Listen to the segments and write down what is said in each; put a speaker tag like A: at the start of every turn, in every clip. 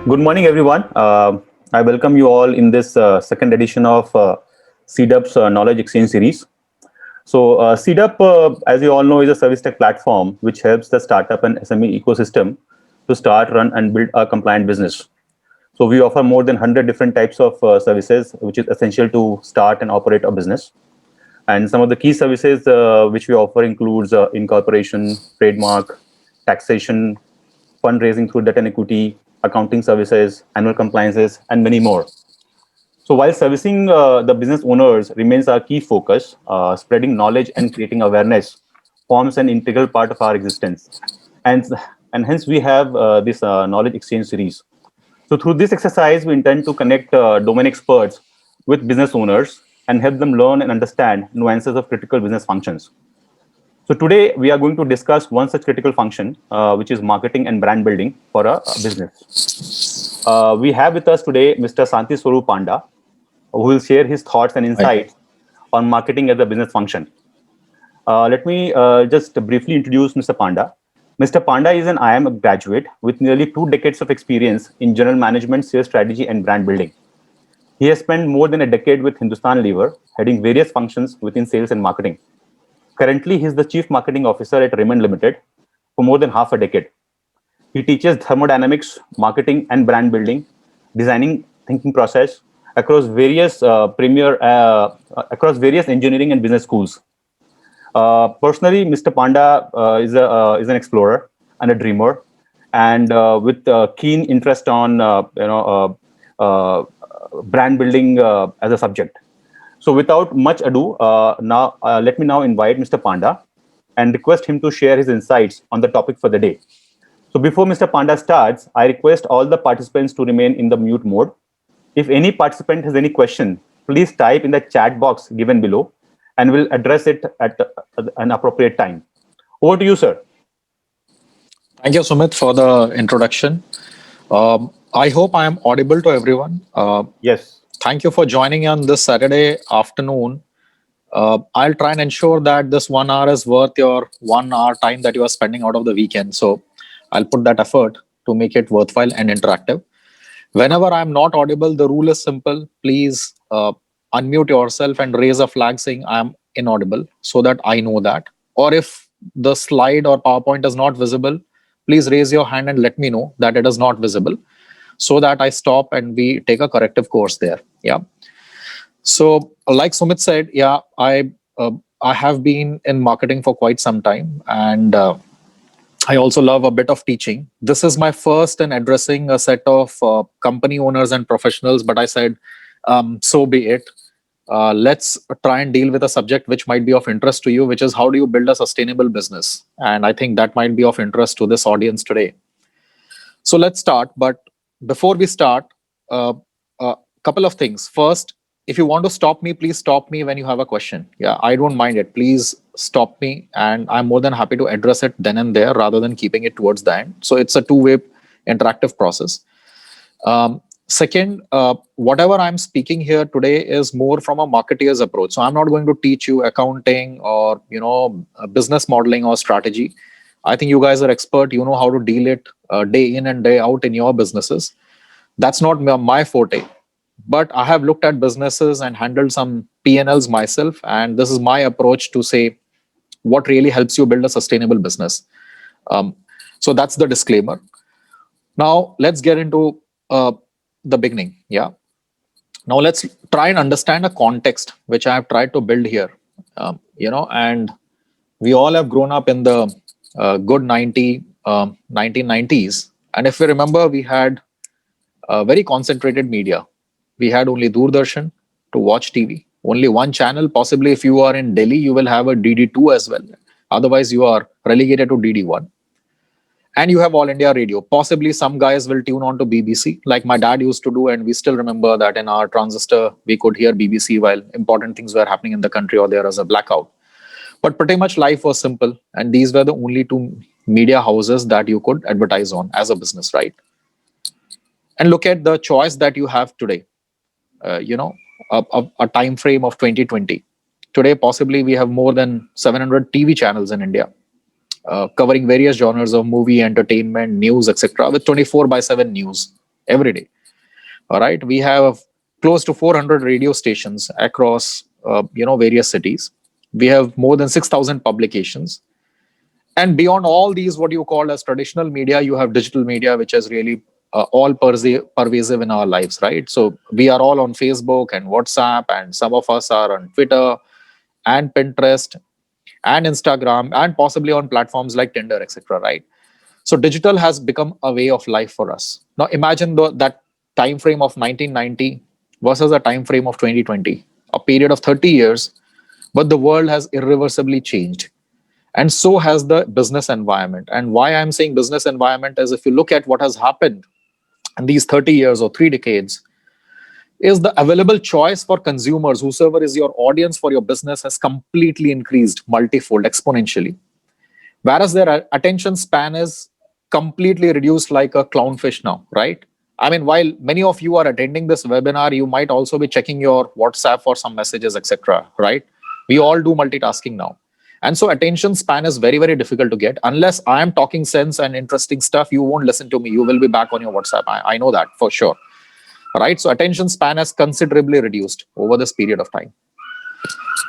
A: Good morning, everyone. I welcome you all in this second edition of CDUP's Knowledge Exchange series. CDUP, as you all know, is a service tech platform which helps the startup and SME ecosystem to start, run, and build a compliant business. So, we offer more than 100 different types of services, which is essential to start and operate a business. And some of the key services which we offer includes incorporation, trademark, taxation, fundraising through debt and equity, accounting services, annual compliances, and many more. So while servicing the business owners remains our key focus, spreading knowledge and creating awareness forms an integral part of our existence. And, and hence we have this knowledge exchange series. So through this exercise, we intend to connect domain experts with business owners and help them learn and understand nuances of critical business functions. So today we are going to discuss one such critical function, which is marketing and brand building for a business. We have with us today Mr. Santi Swarup Panda, who will share his thoughts and
B: Right.
A: insights on marketing as a business function. Let me just briefly introduce Mr. Panda. Mr. Panda is an IIM graduate with nearly 2 decades of experience in general management, sales strategy, and brand building. He has spent more than a decade with Hindustan Lever, heading various functions within sales and marketing. Currently, he is the Chief Marketing Officer at Raymond Limited for more than half a decade. He teaches thermodynamics, marketing, and brand building, designing thinking process across various engineering and business schools. Personally, Mr. Panda is an explorer and a dreamer, and with keen interest on brand building as a subject. So, without much ado, now let me now invite Mr. Panda and request him to share his insights on the topic for the day. So, before Mr. Panda starts, I request all the participants to remain in the mute mode. If any participant has any question, please type in the chat box given below, and we'll address it at an appropriate time. Over to you, sir.
B: Thank you, Sumit, for the introduction. I hope I am audible to everyone.
A: Yes.
B: Thank you for joining on this Saturday afternoon. I'll try and ensure that this 1 hour is worth your 1 hour time that you are spending out of the weekend. So I'll put that effort to make it worthwhile and interactive. Whenever I'm not audible, the rule is simple. Please unmute yourself and raise a flag saying I'm inaudible so that I know that. Or if the slide or PowerPoint is not visible, please raise your hand and let me know that it is not visible so that I stop and we take a corrective course there. Yeah. So, like Sumit said, yeah, I have been in marketing for quite some time, and I also love a bit of teaching. This is my first in addressing a set of company owners and professionals, but I said, so be it. Let's try and deal with a subject which might be of interest to you, which is how do you build a sustainable business? And I think that might be of interest to this audience today. So let's start. But before we start, a couple of things. First, if you want to stop me, please stop me when you have a question. Yeah, I don't mind it. Please stop me, and I'm more than happy to address it then and there rather than keeping it towards the end. So it's a two-way interactive process. Second, whatever I'm speaking here today is more from a marketeer's approach. So I'm not going to teach you accounting or business modeling or strategy. I think you guys are expert. You know how to deal it day in and day out in your businesses. That's not my forte. But I have looked at businesses and handled some P&Ls myself, and this is my approach to say what really helps you build a sustainable business. So that's the disclaimer. Now let's get into the beginning. Yeah. Now let's try and understand a context which I have tried to build here. And we all have grown up in the good 1990s. And if we remember, we had very concentrated media. We had only Doordarshan to watch TV, only one channel. Possibly if you are in Delhi, you will have a DD2 as well. Otherwise, you are relegated to DD1. And you have All India Radio. Possibly some guys will tune on to BBC, like my dad used to do. And we still remember that in our transistor, we could hear BBC while important things were happening in the country or there was a blackout. But pretty much life was simple. And these were the only two media houses that you could advertise on as a business, right? And look at the choice that you have today. A time frame of 2020. Today, possibly we have more than 700 TV channels in India, covering various genres of movie, entertainment, news, etc., with 24/7 news. every day. All right, we have close to 400 radio stations across various cities. We have more than 6,000 publications, and beyond all these, what you call as traditional media, you have digital media, which is really all pervasive in our lives, right? So we are all on Facebook and WhatsApp, and some of us are on Twitter and Pinterest and Instagram, and possibly on platforms like Tinder, etc. Right? So digital has become a way of life for us. Now imagine that time frame of 1990 versus a time frame of 2020, a period of 30 years, but the world has irreversibly changed, and so has the business environment. And why I'm saying business environment is, if you look at what has happened in these 30 years or 3 decades, is the available choice for consumers, whosoever is your audience for your business, has completely increased multifold, exponentially, whereas their attention span is completely reduced like a clownfish now, right? I mean, while many of you are attending this webinar, you might also be checking your WhatsApp for some messages, etc., right? We all do multitasking now. And so attention span is very, very difficult to get. Unless I am talking sense and interesting stuff, you won't listen to me. You will be back on your WhatsApp. I know that for sure, right? So attention span has considerably reduced over this period of time.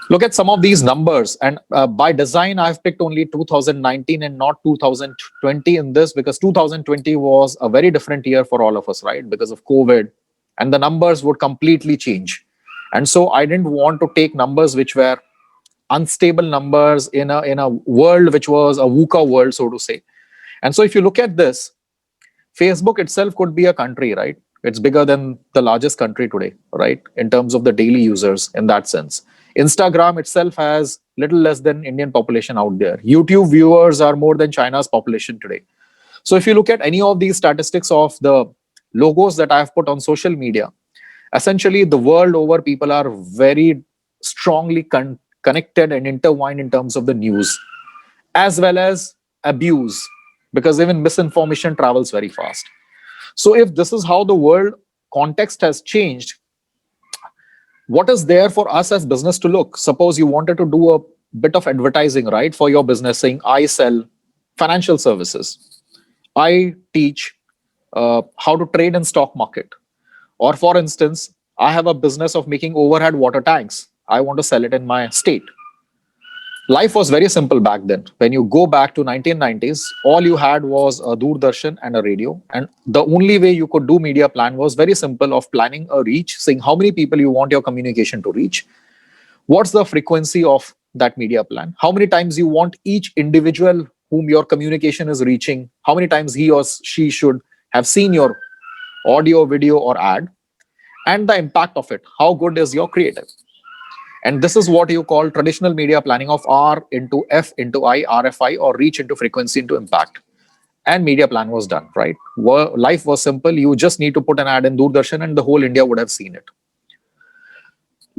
B: Look at some of these numbers, and by design I've picked only 2019 and not 2020 in this, because 2020 was a very different year for all of us, right? Because of COVID, and the numbers would completely change. And so I didn't want to take numbers which were unstable numbers in a world which was a VUCA world, so to say. And so if you look at this, Facebook itself could be a country, right? It's bigger than the largest country today, right? In terms of the daily users, in that sense. Instagram itself has little less than Indian population out there. YouTube viewers are more than China's population today. So if you look at any of these statistics of the logos that I've put on social media, essentially the world over, people are very strongly connected and intertwined in terms of the news, as well as abuse, because even misinformation travels very fast. So if this is how the world context has changed, what is there for us as business to look? Suppose you wanted to do a bit of advertising, right, for your business, saying I sell financial services, I teach how to trade in stock market, or for instance, I have a business of making overhead water tanks, I want to sell it in my state. Life was very simple back then. When you go back to 1990s, all you had was a Doordarshan and a radio. And the only way you could do media plan was very simple, of planning a reach, saying how many people you want your communication to reach. What's the frequency of that media plan? How many times you want each individual whom your communication is reaching, how many times he or she should have seen your audio, video, or ad, and the impact of it. How good is your creative? And this is what you call traditional media planning of R into F into I, RFI, or reach into frequency into impact. And media plan was done, right? Life was simple. You just need to put an ad in Doordarshan and the whole India would have seen it.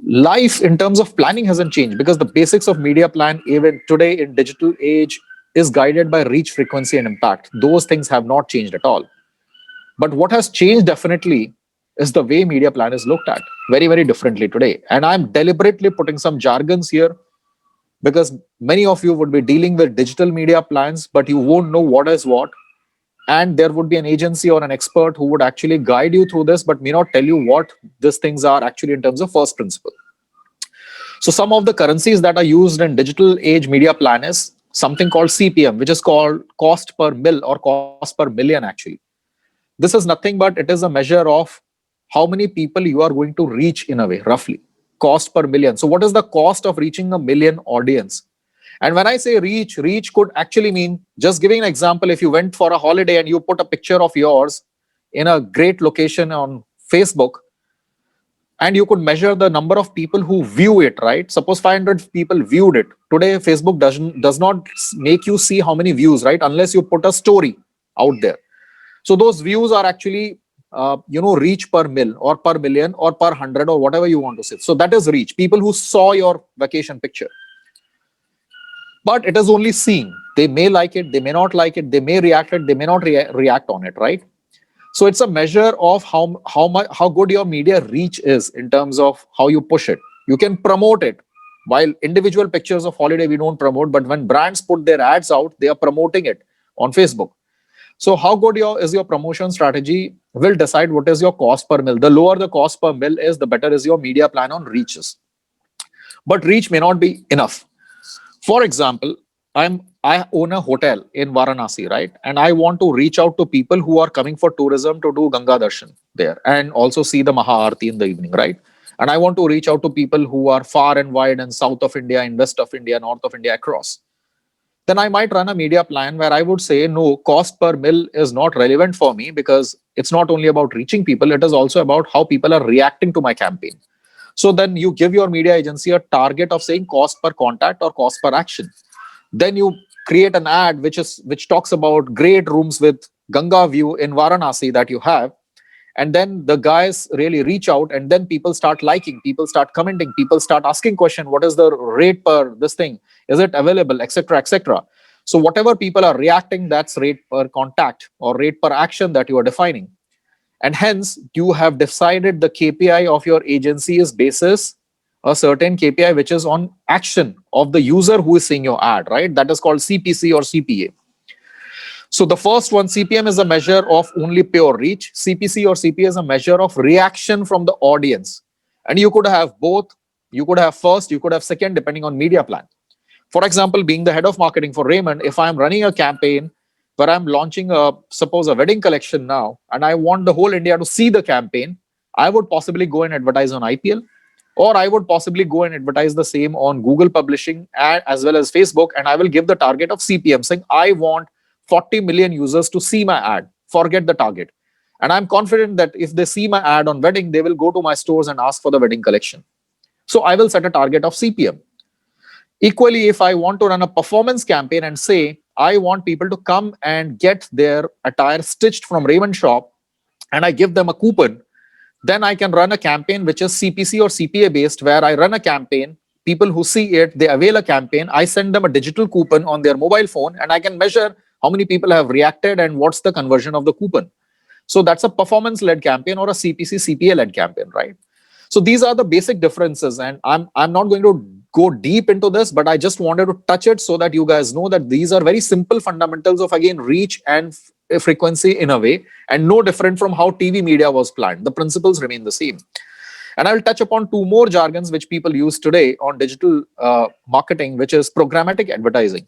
B: Life in terms of planning hasn't changed, because the basics of media plan, even today in digital age, is guided by reach, frequency, and impact. Those things have not changed at all. But what has changed definitely is the way media plan is looked at very, very differently today. And I'm deliberately putting some jargons here, because many of you would be dealing with digital media plans, but you won't know what is what. And there would be an agency or an expert who would actually guide you through this, but may not tell you what these things are actually in terms of first principle. So some of the currencies that are used in digital age media plan is something called CPM, which is called cost per mil or cost per million actually. This is nothing but it is a measure of how many people you are going to reach in a way, roughly. Cost per million. So what is the cost of reaching a million audience? And when I say reach could actually mean, just giving an example, if you went for a holiday and you put a picture of yours in a great location on Facebook, and you could measure the number of people who view it, right? Suppose 500 people viewed it. Today, Facebook does not make you see how many views, right? Unless you put a story out there. So those views are actually, reach per mil or per million or per 100 or whatever you want to say. So that is reach. People who saw your vacation picture. But it is only seen. They may like it, they may not like it, they may react it, they may not react on it, right? So it's a measure of how good your media reach is in terms of how you push it. You can promote it. While individual pictures of holiday we don't promote, but when brands put their ads out, they are promoting it on Facebook. So how good is your promotion strategy will decide what is your cost per mil. The lower the cost per mil is, the better is your media plan on reaches. But reach may not be enough. For example, I own a hotel in Varanasi, right? And I want to reach out to people who are coming for tourism to do Ganga Darshan there and also see the Maha-Aarti in the evening, right? And I want to reach out to people who are far and wide in south of India, in west of India, north of India, across. Then I might run a media plan where I would say, no, cost per mil is not relevant for me because it's not only about reaching people, it is also about how people are reacting to my campaign. So then you give your media agency a target of saying cost per contact or cost per action. Then you create an ad which talks about great rooms with Ganga view in Varanasi that you have. And then the guys really reach out, and then people start liking, people start commenting, people start asking question, what is the rate per this thing? Is it available, etc., etc. So whatever people are reacting, that's rate per contact or rate per action that you are defining. And hence you have decided the KPI of your agency is basis a certain KPI which is on action of the user who is seeing your ad, right? That is called CPC or CPA. So the first one, CPM, is a measure of only pure reach. CPC or CPA is a measure of reaction from the audience. And you could have both. You could have first, you could have second, depending on media plan. For example, being the head of marketing for Raymond, if I'm running a campaign where I'm launching suppose a wedding collection now, and I want the whole India to see the campaign, I would possibly go and advertise on IPL, or I would possibly go and advertise the same on Google Publishing as well as Facebook, and I will give the target of CPM, saying I want 40 million users to see my ad. Forget the target. And I'm confident that if they see my ad on wedding, they will go to my stores and ask for the wedding collection. So I will set a target of CPM. Equally, if I want to run a performance campaign and say, I want people to come and get their attire stitched from Raymond shop, and I give them a coupon, then I can run a campaign which is CPC or CPA based, where I run a campaign, people who see it, they avail a campaign, I send them a digital coupon on their mobile phone, and I can measure how many people have reacted and what's the conversion of the coupon. So that's a performance led campaign or a CPC CPA led campaign, right? So these are the basic differences, and I'm not going to go deep into this, but I just wanted to touch it so that you guys know that these are very simple fundamentals of, again, reach and frequency in a way, and no different from how TV media was planned. The principles remain the same. And I'll touch upon two more jargons which people use today on digital marketing, which is programmatic advertising.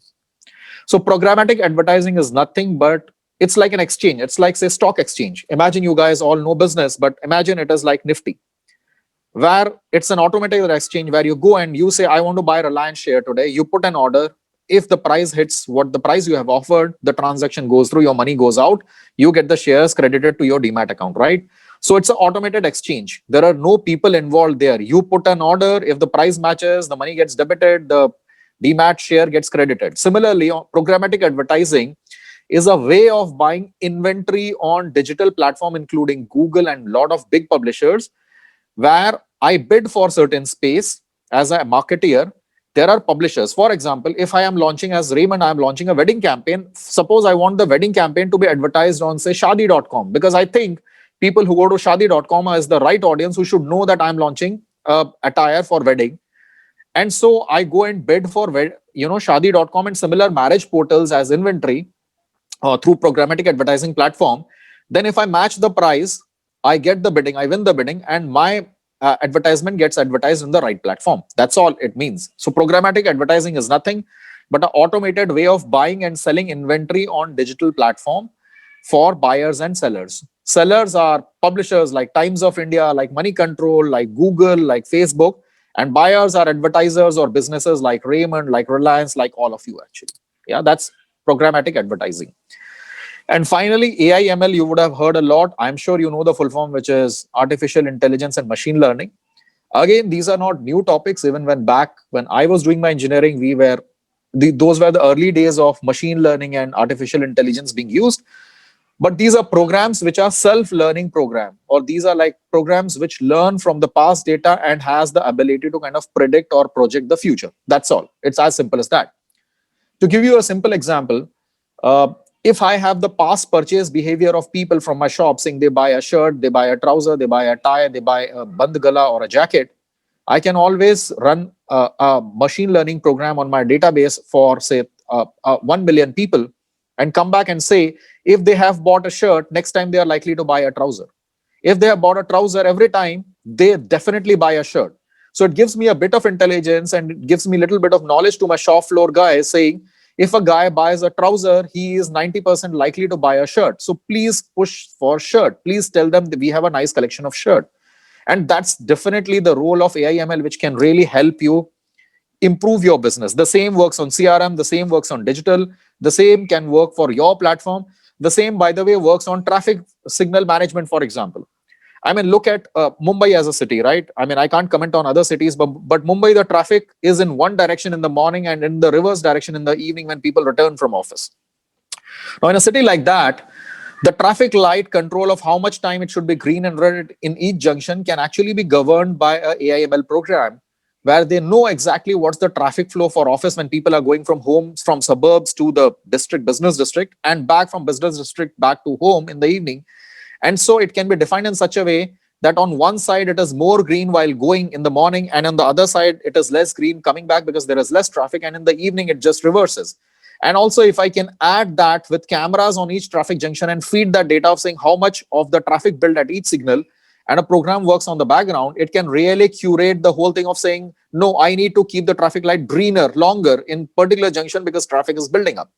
B: So programmatic advertising is nothing but it's like an exchange. It's like, say, stock exchange. Imagine you guys all know business, but imagine it is like Nifty, where it's an automated exchange where you go and you say, I want to buy Reliance share today. You put an order. If the price hits what the price you have offered, the transaction goes through, your money goes out, you get the shares credited to your demat account, right? So it's an automated exchange. There are no people involved there. You put an order, if the price matches, the money gets debited, the demat share gets credited. Similarly, programmatic advertising is a way of buying inventory on digital platform, including Google and a lot of big publishers, where I bid for certain space as a marketeer. There are publishers. For example, if I am launching as Raymond, I am launching a wedding campaign. Suppose I want the wedding campaign to be advertised on, say, Shadi.com, because I think people who go to Shadi.com is the right audience who should know that I'm launching attire for wedding. And so I go and bid for, Shadi.com and similar marriage portals as inventory through programmatic advertising platform. Then if I match the price, I get the bidding, I win the bidding, and my advertisement gets advertised in the right platform. That's all it means. So programmatic advertising is nothing but an automated way of buying and selling inventory on digital platform for buyers and sellers. Sellers are publishers like Times of India, like Money Control, like Google, like Facebook, and buyers are advertisers or businesses like Raymond, like Reliance, like all of you actually. Yeah, that's programmatic advertising. And finally, AI ML, you would have heard a lot. I'm sure you know the full form, which is artificial intelligence and machine learning. Again, these are not new topics. Even when I was doing my engineering, those were the early days of machine learning and artificial intelligence being used. But these are programs which are self-learning program, or these are like programs which learn from the past data and has the ability to kind of predict or project the future. That's all. It's as simple as that. To give you a simple example, if I have the past purchase behavior of people from my shop, saying they buy a shirt, they buy a trouser, they buy a tie, they buy a band gala or a jacket, I can always run a machine learning program on my database for, say, 1 million people and come back and say, If they have bought a shirt, next time they are likely to buy a trouser. If they have bought a trouser, every time they definitely buy a shirt. So it gives me a bit of intelligence, and it gives me a little bit of knowledge to my shop floor guys, saying if a guy buys a trouser, he is 90% likely to buy a shirt. So please push for shirt. Please tell them that we have a nice collection of shirt. And that's definitely the role of AI ML, which can really help you improve your business. The same works on CRM, the same works on digital, the same can work for your platform. The same, by the way, works on traffic signal management, for example. I mean, look at Mumbai as a city, right? I mean, I can't comment on other cities, but Mumbai, the traffic is in one direction in the morning and in the reverse direction in the evening when people return from office. Now, in a city like that, the traffic light control of how much time it should be green and red in each junction can actually be governed by a AIML program, where they know exactly what's the traffic flow for office when people are going from homes, from suburbs to the district, business district, and back from business district back to home in the evening. And so it can be defined in such a way that on one side it is more green while going in the morning, and on the other side it is less green coming back because there is less traffic, and in the evening it just reverses. And also, if I can add that with cameras on each traffic junction and feed that data of saying how much of the traffic built at each signal, and a program works on the background, it can really curate the whole thing of saying, no, I need to keep the traffic light greener longer in particular junction because traffic is building up.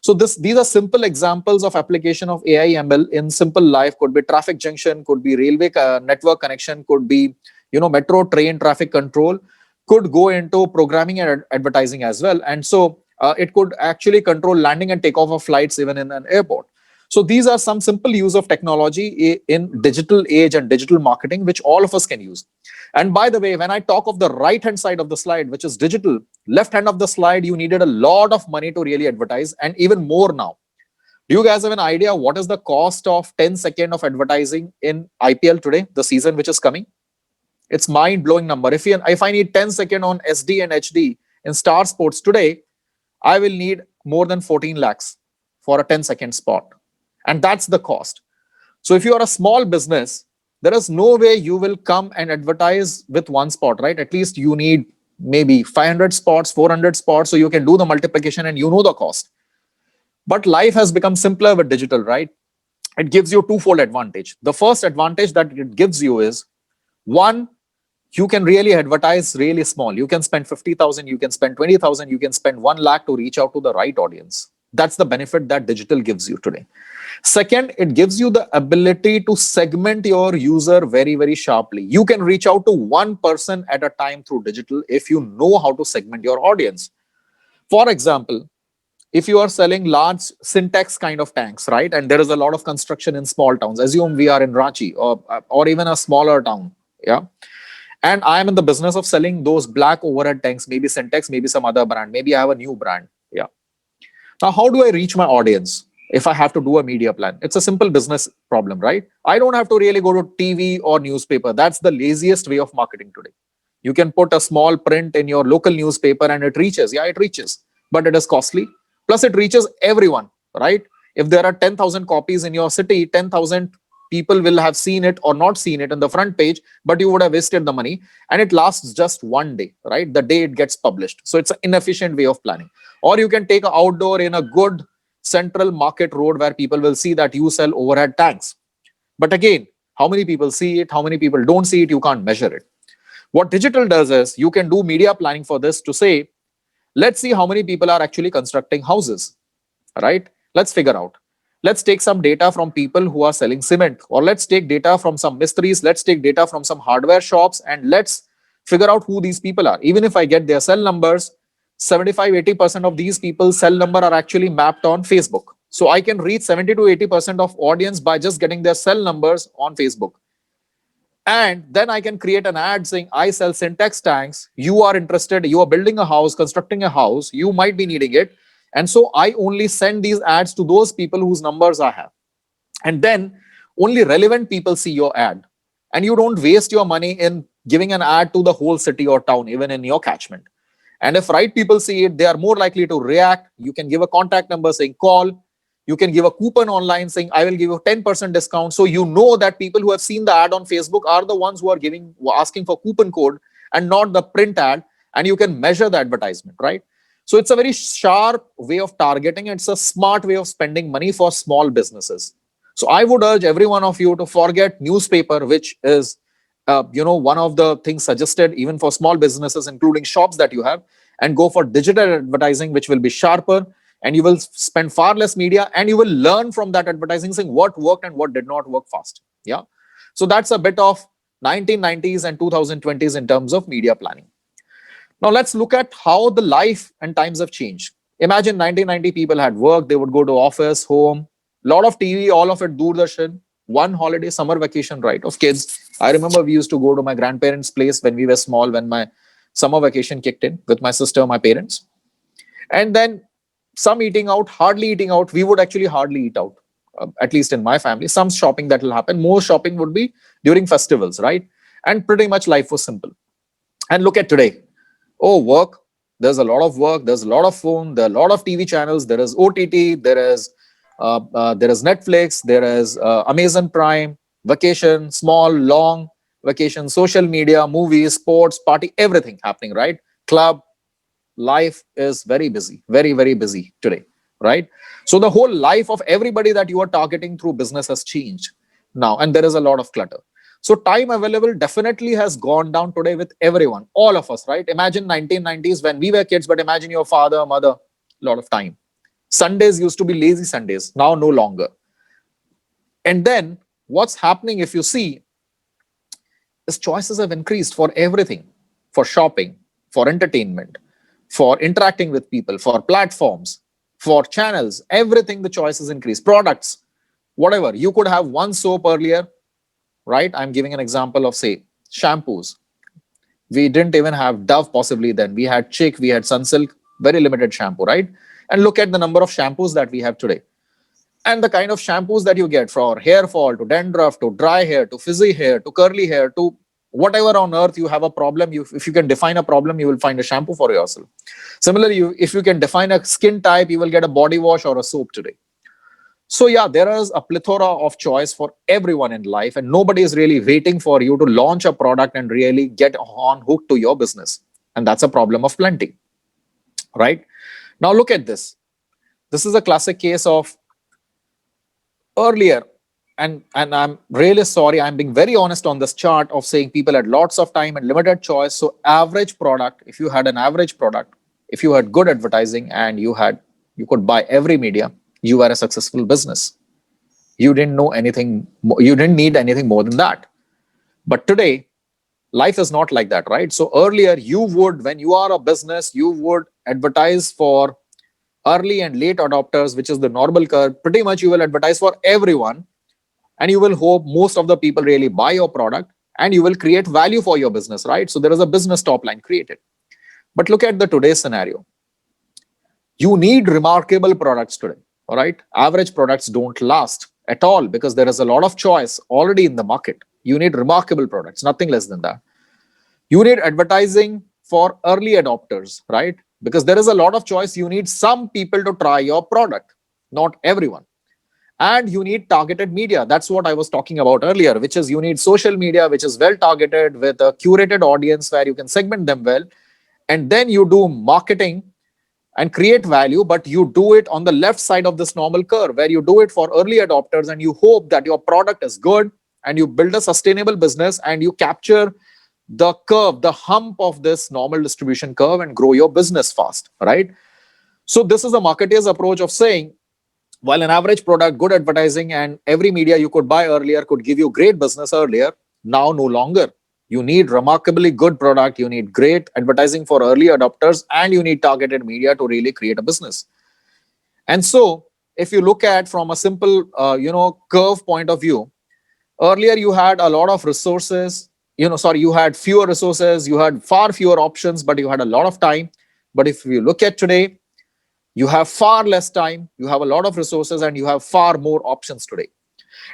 B: So these are simple examples of application of AI ML in simple life. Could be traffic junction, could be railway network connection, could be metro train traffic control, could go into programming and advertising as well. And so it could actually control landing and takeoff of flights even in an airport. So these are some simple use of technology in digital age and digital marketing, which all of us can use. And by the way, when I talk of the right hand side of the slide, which is digital, left hand of the slide, you needed a lot of money to really advertise, and even more now. Do you guys have an idea what is the cost of 10 seconds of advertising in IPL today, the season which is coming? It's mind-blowing number. If I need 10 seconds on SD and HD in Star Sports today, I will need more than 14 lakhs for a 10-second spot. And that's the cost. So if you are a small business, there is no way you will come and advertise with one spot, right? At least you need maybe 500 spots, 400 spots, so you can do the multiplication and you know the cost. But life has become simpler with digital, right? It gives you twofold advantage. The first advantage that it gives you is, one, you can really advertise really small. You can spend 50,000, you can spend 20,000, you can spend 1 lakh to reach out to the right audience. That's the benefit that digital gives you today. Second, it gives you the ability to segment your user very, very sharply. You can reach out to one person at a time through digital if you know how to segment your audience. For example, if you are selling large Syntex kind of tanks, right? And there is a lot of construction in small towns. Assume we are in Ranchi or even a smaller town. Yeah. And I am in the business of selling those black overhead tanks, maybe Syntex, maybe some other brand. Maybe I have a new brand. Yeah. Now, how do I reach my audience if I have to do a media plan? It's a simple business problem, right? I don't have to really go to TV or newspaper. That's the laziest way of marketing today. You can put a small print in your local newspaper and it reaches. Yeah, it reaches, but it is costly. Plus, it reaches everyone, right? If there are 10,000 copies in your city, 10,000 people will have seen it or not seen it in the front page, but you would have wasted the money, and it lasts just one day, right? The day it gets published. So it's an inefficient way of planning. Or you can take an outdoor in a good central market road where people will see that you sell overhead tanks. But again, how many people see it? How many people don't see it? You can't measure it. What digital does is you can do media planning for this to say, let's see how many people are actually constructing houses, right? Let's figure out. Let's take some data from people who are selling cement, or let's take data from some mistries. Let's take data from some hardware shops, and let's figure out who these people are. Even if I get their cell numbers, 75-80% of these people's cell number are actually mapped on Facebook. So I can reach 70 to 80% of audience by just getting their cell numbers on Facebook. And then I can create an ad saying, I sell Syntex tanks. You are interested. You are building a house, constructing a house. You might be needing it. And so I only send these ads to those people whose numbers I have. And then only relevant people see your ad. And you don't waste your money in giving an ad to the whole city or town, even in your catchment. And if right people see it, they are more likely to react. You can give a contact number saying call. You can give a coupon online saying, I will give you 10% discount. So you know that people who have seen the ad on Facebook are the ones who are asking for coupon code and not the print ad. And you can measure the advertisement, right? So it's a very sharp way of targeting. It's a smart way of spending money for small businesses. So I would urge every one of you to forget newspaper, which is one of the things suggested even for small businesses, including shops that you have, and go for digital advertising, which will be sharper, and you will spend far less media, and you will learn from that advertising, saying what worked and what did not work fast. Yeah. So that's a bit of 1990s and 2020s in terms of media planning. Now let's look at how the life and times have changed. Imagine 1990 people had work, they would go to office, home, lot of TV, all of it Doordarshan, one holiday, summer vacation, right, of kids. I remember we used to go to my grandparents' place when we were small, when my summer vacation kicked in with my sister, my parents. And then some eating out, hardly eating out. We would actually hardly eat out, at least in my family. Some shopping that will happen. More shopping would be during festivals, right? And pretty much life was simple. And look at today. Oh, work. There's a lot of work. There's a lot of phone. There are a lot of TV channels. There is OTT. There is Netflix. There is Amazon Prime. Vacation, small, long vacation, social media, movies, sports, party, everything happening, right? Club. Life is very busy, very, very busy today, right? So the whole life of everybody that you are targeting through business has changed now, and there is a lot of clutter. So time available definitely has gone down today with everyone, all of us, right? Imagine 1990s when we were kids, but imagine your father, mother, a lot of time. Sundays used to be lazy Sundays, now no longer. And then what's happening, if you see, is choices have increased for everything, for shopping, for entertainment, for interacting with people, for platforms, for channels, everything, the choices increase. Products, whatever. You could have one soap earlier, right? I'm giving an example of, say, shampoos. We didn't even have Dove possibly then. We had Chic, we had Sunsilk, very limited shampoo, right? And look at the number of shampoos that we have today. And the kind of shampoos that you get, for hair fall to dandruff to dry hair to frizzy hair to curly hair to whatever on earth you have a problem, if you can define a problem, you will find a shampoo for yourself. Similarly, if you can define a skin type, you will get a body wash or a soap today. So yeah, there is a plethora of choice for everyone in life, and nobody is really waiting for you to launch a product and really get on hook to your business. And that's a problem of plenty, right? Now look at this. This is a classic case of earlier, and I'm really sorry, I'm being very honest on this chart of saying people had lots of time and limited choice. So average product, if you had an average product, if you had good advertising and you could buy every media, you were a successful business. You didn't know anything, you didn't need anything more than that. But today, life is not like that, right? So earlier, when you are a business, you would advertise for early and late adopters, which is the normal curve. Pretty much you will advertise for everyone, and you will hope most of the people really buy your product, and you will create value for your business, right? So there is a business top line created. But look at the today's scenario. You need remarkable products today, all right? Average products don't last at all because there is a lot of choice already in the market. You need remarkable products, nothing less than that. You need advertising for early adopters, right? Because there is a lot of choice. You need some people to try your product, not everyone. And you need targeted media. That's what I was talking about earlier, which is you need social media, which is well targeted with a curated audience where you can segment them well. And then you do marketing and create value, but you do it on the left side of this normal curve, where you do it for early adopters and you hope that your product is good and you build a sustainable business and you capture the curve, the hump of this normal distribution curve and grow your business fast, right? So this is the marketer's approach of saying, while an average product, good advertising, and every media you could buy earlier could give you great business earlier, now no longer. You need remarkably good product, you need great advertising for early adopters, and you need targeted media to really create a business. And so if you look at from a simple curve point of view, earlier you had a lot of resources, you had fewer resources, you had far fewer options, but you had a lot of time. But if you look at today, you have far less time, you have a lot of resources, and you have far more options today.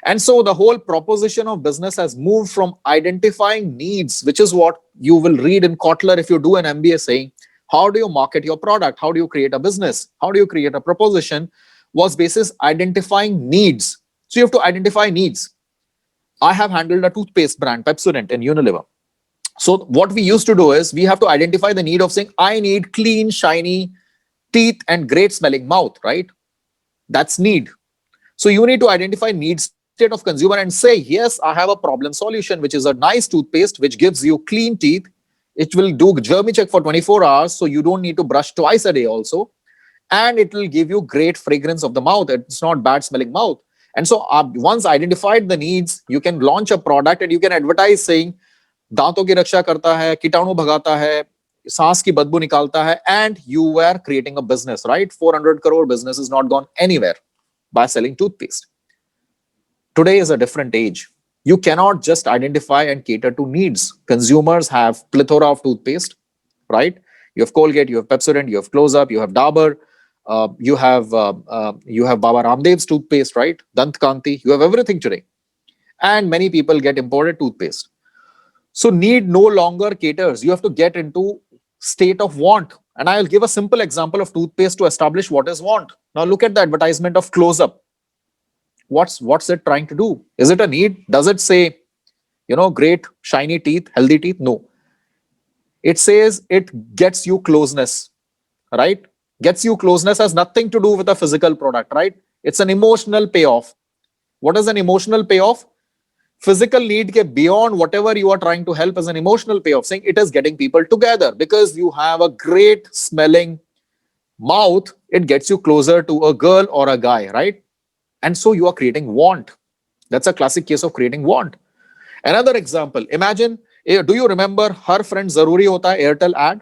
B: And so the whole proposition of business has moved from identifying needs, which is what you will read in Kotler if you do an MBA, saying, how do you market your product? How do you create a business? How do you create a proposition? Was basis identifying needs. So you have to identify needs. I have handled a toothpaste brand, Pepsodent, in Unilever. So what we used to do is we have to identify the need of saying, I need clean, shiny, teeth and great smelling mouth, right? That's need. So you need to identify need state of consumer and say, yes, I have a problem solution, which is a nice toothpaste, which gives you clean teeth. It will do germy check for 24 hours. So you don't need to brush twice a day also. And it will give you great fragrance of the mouth. It's not bad smelling mouth. And so once identified the needs, you can launch a product and you can advertise saying, दांतों की रक्षा करता है, कीटाणु भगाता है, सांस की बदबू निकालता है, and you were creating a business, right? 400 crore business is not gone anywhere by selling toothpaste. Today is a different age. You cannot just identify and cater to needs. Consumers have plethora of toothpaste, right? You have Colgate, you have Pepsodent, you have Close-Up, you have Dabur, you have Baba Ramdev's toothpaste, right? Dant Kanti. You have everything today, and many people get imported toothpaste. So need no longer caters. You have to get into state of want. And I'll give a simple example of toothpaste to establish what is want. Now look at the advertisement of Close-Up. What's it trying to do? Is it a need? Does it say, great shiny teeth, healthy teeth? No. It says it gets you closeness, right? Gets you closeness has nothing to do with a physical product, right? It's an emotional payoff. What is an emotional payoff? Physical need ke beyond whatever you are trying to help is an emotional payoff, saying it is getting people together because you have a great smelling mouth. It gets you closer to a girl or a guy, right? And so you are creating want. That's a classic case of creating want. Another example, imagine, do you remember Har Friend Zaruri Hota Hai Airtel ad?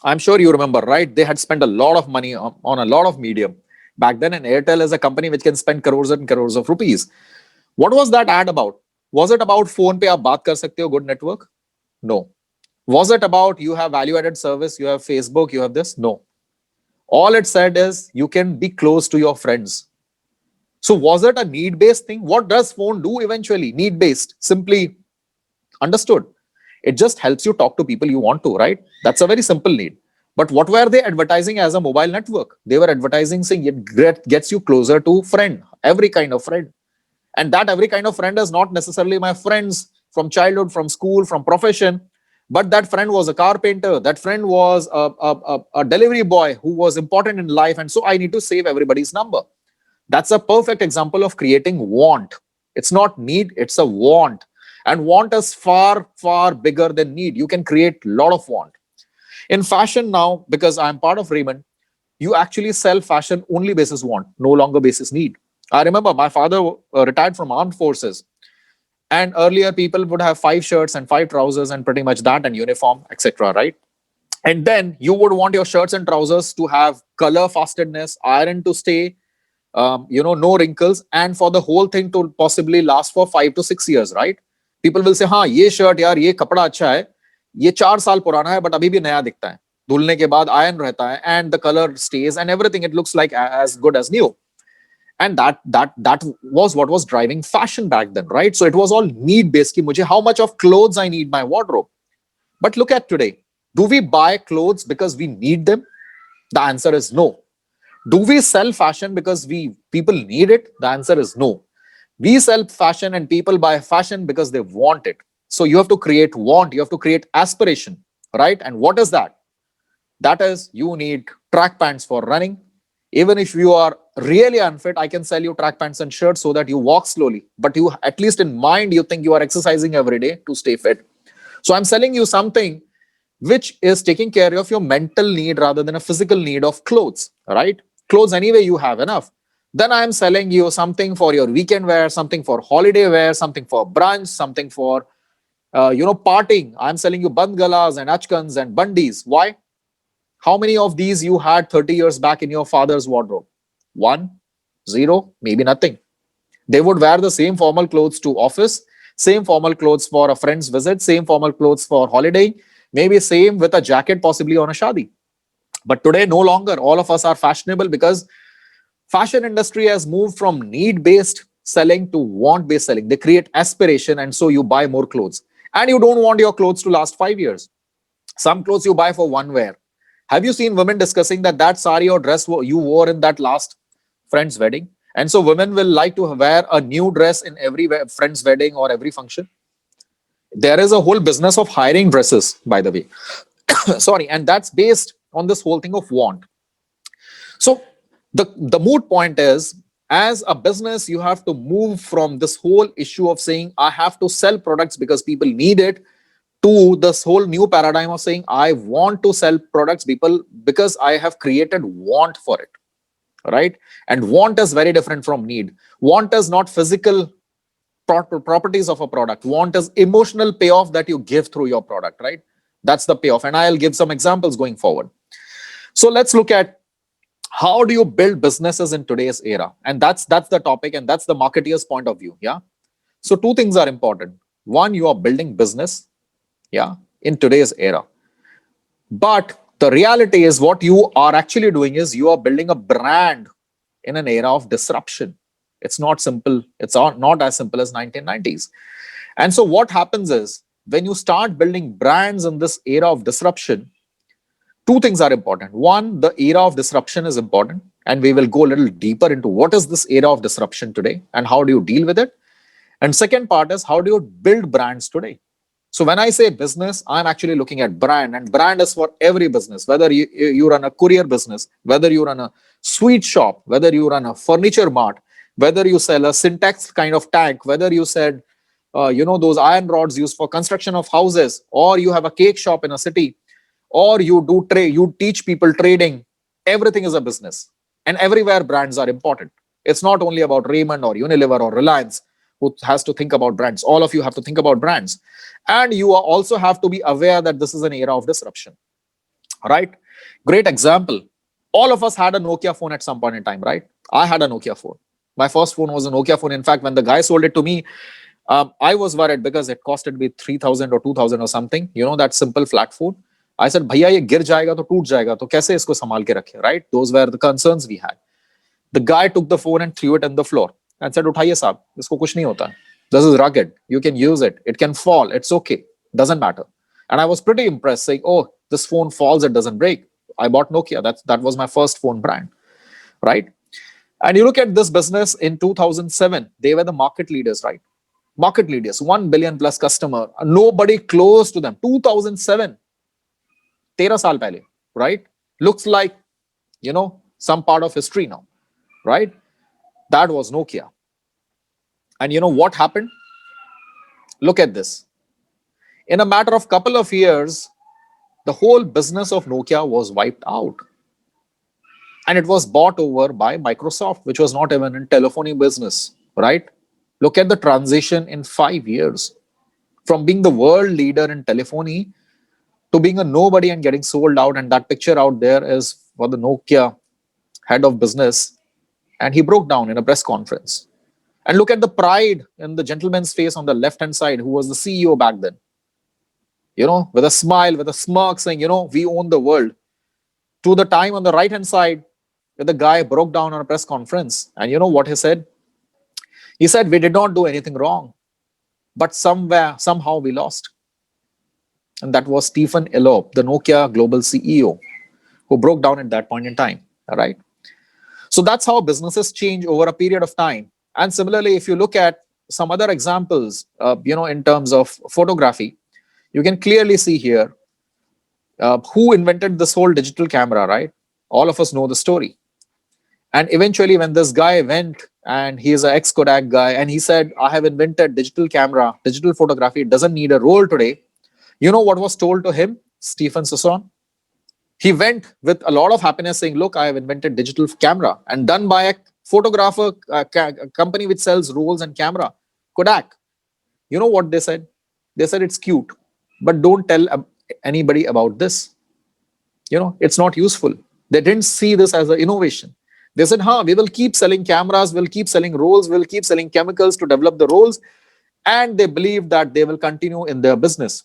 B: I'm sure you remember, right? They had spent a lot of money on a lot of medium back then, and Airtel is a company which can spend crores and crores of rupees. What was that ad about? Was it about phone pe aap baat kar sakte ho, good network? No. Was it about you have value added service, you have Facebook, you have this? No. All it said is you can be close to your friends. So was it a need based thing? What does phone do eventually? Need based, simply understood. It just helps you talk to people you want to, right? That's a very simple need. But what were they advertising as a mobile network? They were advertising saying it gets you closer to friend, every kind of friend. And that every kind of friend is not necessarily my friends from childhood, from school, from profession, but that friend was a carpenter, that friend was a delivery boy who was important in life, and so I need to save everybody's number. That's a perfect example of creating want. It's not need, it's a want. And want is far, far bigger than need. You can create a lot of want. In fashion now, because I'm part of Raymond, you actually sell fashion only basis want, no longer basis need. I remember my father retired from armed forces, and earlier people would have 5 shirts and 5 trousers and pretty much that and uniform, etc. Right? And then you would want your shirts and trousers to have color fastedness, iron to stay, no wrinkles, and for the whole thing to possibly last for 5 to 6 years, right? People will say, हाँ ये shirt यार ये कपड़ा अच्छा है, ये 4 साल पुराना है but अभी भी नया दिखता है, धुलने के बाद आयरन रहता है, and the color stays and everything, it looks like as good as new. And that was what was driving fashion back then, right? So it was all need based, ki mujhe how much of clothes I need my wardrobe. But look at today, do we buy clothes because we need them? The answer is no. Do we sell fashion because people need it? The answer is no. We sell fashion and people buy fashion because they want it. So you have to create want, you have to create aspiration, right? And what is that? That is, you need track pants for running. Even if you are really unfit, I can sell you track pants and shirts so that you walk slowly. But you, at least in mind, you think you are exercising every day to stay fit. So I'm selling you something which is taking care of your mental need rather than a physical need of clothes, right? Clothes anyway, you have enough. Then I am selling you something for your weekend wear, something for holiday wear, something for brunch, something for, partying. I'm selling you band galas and achkans and bundis. Why? How many of these you had 30 years back in your father's wardrobe? 1, 0, maybe nothing. They would wear the same formal clothes to office, same formal clothes for a friend's visit, same formal clothes for holiday, maybe same with a jacket possibly on a shadi. But today, no longer. All of us are fashionable because fashion industry has moved from need-based selling to want-based selling. They create aspiration, and so you buy more clothes. And you don't want your clothes to last 5 years. Some clothes you buy for one wear. Have you seen women discussing that sari or dress you wore in that last friend's wedding? And so women will like to wear a new dress in every friend's wedding or every function. There is a whole business of hiring dresses, by the way. Sorry. And that's based on this whole thing of want. So the moot point is, as a business, you have to move from this whole issue of saying I have to sell products because people need it, to this whole new paradigm of saying I want to sell products people because I have created want for it, right? And want is very different from need. Want is not physical properties of a product. Want is emotional payoff that you give through your product, right? That's the payoff, and I'll give some examples going forward. So let's look at how do you build businesses in today's era, and that's the topic, and that's the marketeer's point of view. Yeah. So two things are important. One, you are building business, yeah, in today's era. But the reality is, what you are actually doing is you are building a brand in an era of disruption. It's not simple. It's not as simple as 1990s. And so what happens is, when you start building brands in this era of disruption, two things are important. One, the era of disruption is important, and we will go a little deeper into what is this era of disruption today and how do you deal with it. And second part is, how do you build brands today? So when I say business, I'm actually looking at brand, and brand is for every business, whether you run a courier business, whether you run a sweet shop, whether you run a furniture mart, whether you sell a syntax kind of tank, whether you said, those iron rods used for construction of houses, or you have a cake shop in a city, or you teach people trading. Everything is a business, and everywhere brands are important. It's not only about Raymond or Unilever or Reliance who has to think about brands. All of you have to think about brands, and you also have to be aware that this is an era of disruption, right? Great example. All of us had a Nokia phone at some point in time, right? I had a Nokia phone. My first phone was a Nokia phone. In fact, when the guy sold it to me, I was worried because it costed me 3,000 or 2,000 or something. You know, that simple flat phone. I said, भैया ये गिर जाएगा तो टूट जाएगा तो कैसे इसको संभाल के रखें, right? Those were the concerns we had. The guy took the phone and threw it on the floor and said, उठाइए साहब, इसको कुछ नहीं होता. This is rugged. You can use it. It can fall. It's okay. Doesn't matter. And I was pretty impressed, saying, oh, this phone falls, it doesn't break. I bought Nokia. That was my first phone brand, right? And you look at this business in 2007, they were the market leaders, right? Market leaders, 1 billion plus customer, nobody close to them. 2007, 13 saal pehle, right? Looks like, some part of history now, right? That was Nokia. And you know what happened? Look at this. In a matter of couple of years, the whole business of Nokia was wiped out. And it was bought over by Microsoft, which was not even in telephony business, right? Look at the transition in 5 years. From being the world leader in telephony to being a nobody and getting sold out. And that picture out there is for the Nokia head of business. And he broke down in a press conference. And look at the pride in the gentleman's face on the left-hand side, who was the CEO back then. With a smile, with a smirk, saying, we own the world. To the time on the right-hand side, where the guy broke down on a press conference. And you know what he said? He said, we did not do anything wrong, but somehow we lost. And that was Stephen Elop, the Nokia global CEO, who broke down at that point in time. All right. So that's how businesses change over a period of time. And similarly, if you look at some other examples, in terms of photography, you can clearly see here who invented this whole digital camera, right? All of us know the story. And eventually, when this guy went, and he is an ex-Kodak guy, and he said, I have invented digital camera, digital photography, it doesn't need a roll today. You know what was told to him, Stephen Sasson? He went with a lot of happiness saying, look, I have invented digital camera, and done by a photographer, a company which sells rolls and camera, Kodak. You know what they said? They said, it's cute, but don't tell anybody about this. It's not useful. They didn't see this as an innovation. They said, we will keep selling cameras, we'll keep selling rolls, we'll keep selling chemicals to develop the rolls. And they believed that they will continue in their business.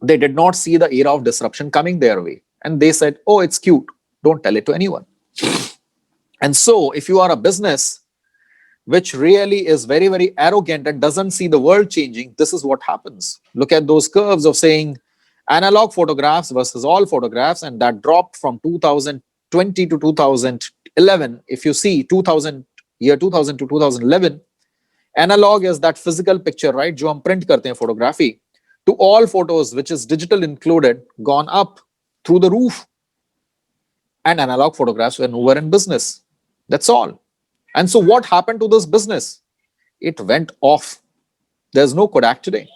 B: They did not see the era of disruption coming their way. And they said, oh, it's cute. Don't tell it to anyone. And so if you are a business which really is very, very arrogant and doesn't see the world changing, this is what happens. Look at those curves of saying analog photographs versus all photographs, and that dropped from 2020 to 2011. If you see 2000 to 2011, analog is that physical picture, right? जो हम print करते हैं photography, to all photos, which is digital included, gone up through the roof. and analog photographs when we were in business. That's all. And so what happened to this business? It went off. There's no Kodak today.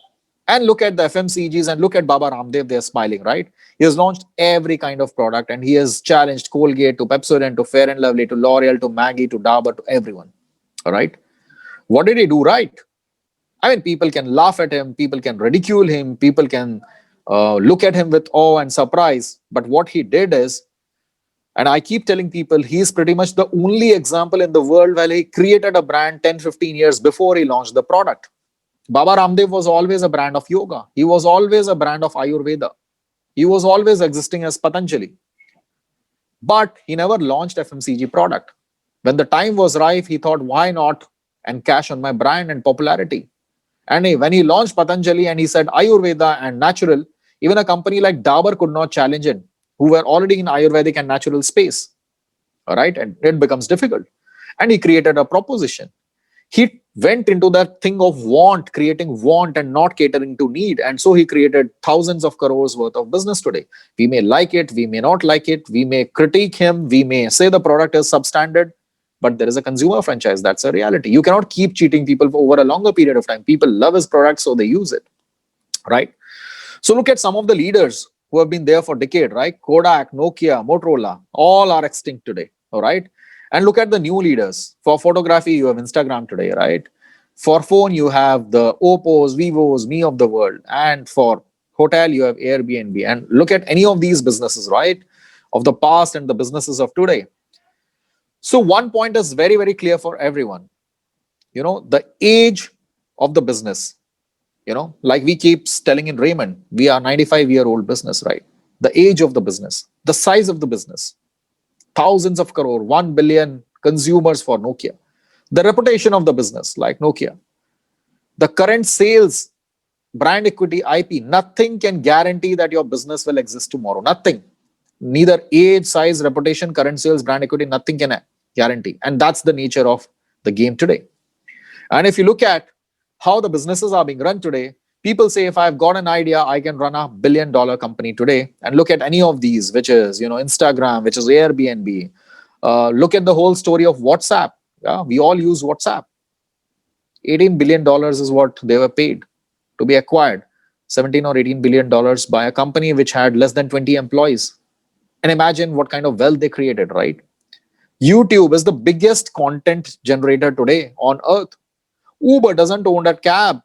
B: And look at the FMCGs and look at Baba Ramdev, they're smiling, right? He has launched every kind of product and he has challenged Colgate to Pepsodent to Fair and Lovely to L'Oreal to Maggie to Dabur to everyone. All right. What did he do right? I mean, people can laugh at him, people can ridicule him, people can look at him with awe and surprise. But what he did is, and I keep telling people, he's pretty much the only example in the world where he created a brand 10, 15 years before he launched the product. Baba Ramdev was always a brand of yoga. He was always a brand of Ayurveda. He was always existing as Patanjali. But he never launched FMCG product. When the time was ripe, he thought, why not and cash on my brand and popularity? And when he launched Patanjali and he said Ayurveda and natural, even a company like Dabur could not challenge it, who were already in Ayurvedic and natural space. All right. And it becomes difficult. And he created a proposition. He went into that thing of want, creating want and not catering to need. And so he created thousands of crores worth of business today. We may like it, we may not like it, we may critique him, we may say the product is substandard, but there is a consumer franchise. That's a reality. You cannot keep cheating people for over a longer period of time. People love his product, so they use it, right? So look at some of the leaders who have been there for decades, right? Kodak, Nokia, Motorola, all are extinct today, all right? And look at the new leaders. For photography, you have Instagram today, right? For phone, you have the Oppos, Vivos, Me of the world. And for hotel, you have Airbnb. And look at any of these businesses, right? Of the past and the businesses of today. So one point is very, very clear for everyone. The age of the business, like we keep telling in Raymond, we are 95-year-old business, right? The age of the business, the size of the business, thousands of crore, 1 billion consumers for Nokia, the reputation of the business like Nokia, the current sales, brand equity, IP, nothing can guarantee that your business will exist tomorrow. Nothing. Neither age, size, reputation, current sales, brand equity, nothing can guarantee. And that's the nature of the game today. And if you look at how the businesses are being run today, people say, if I've got an idea, I can run $1 billion company today. And look at any of these, which is, Instagram, which is Airbnb. Look at the whole story of WhatsApp. Yeah, we all use WhatsApp. $18 billion is what they were paid to be acquired. 17 or $18 billion by a company which had less than 20 employees. And imagine what kind of wealth they created, right? YouTube is the biggest content generator today on earth. Uber doesn't own that cab,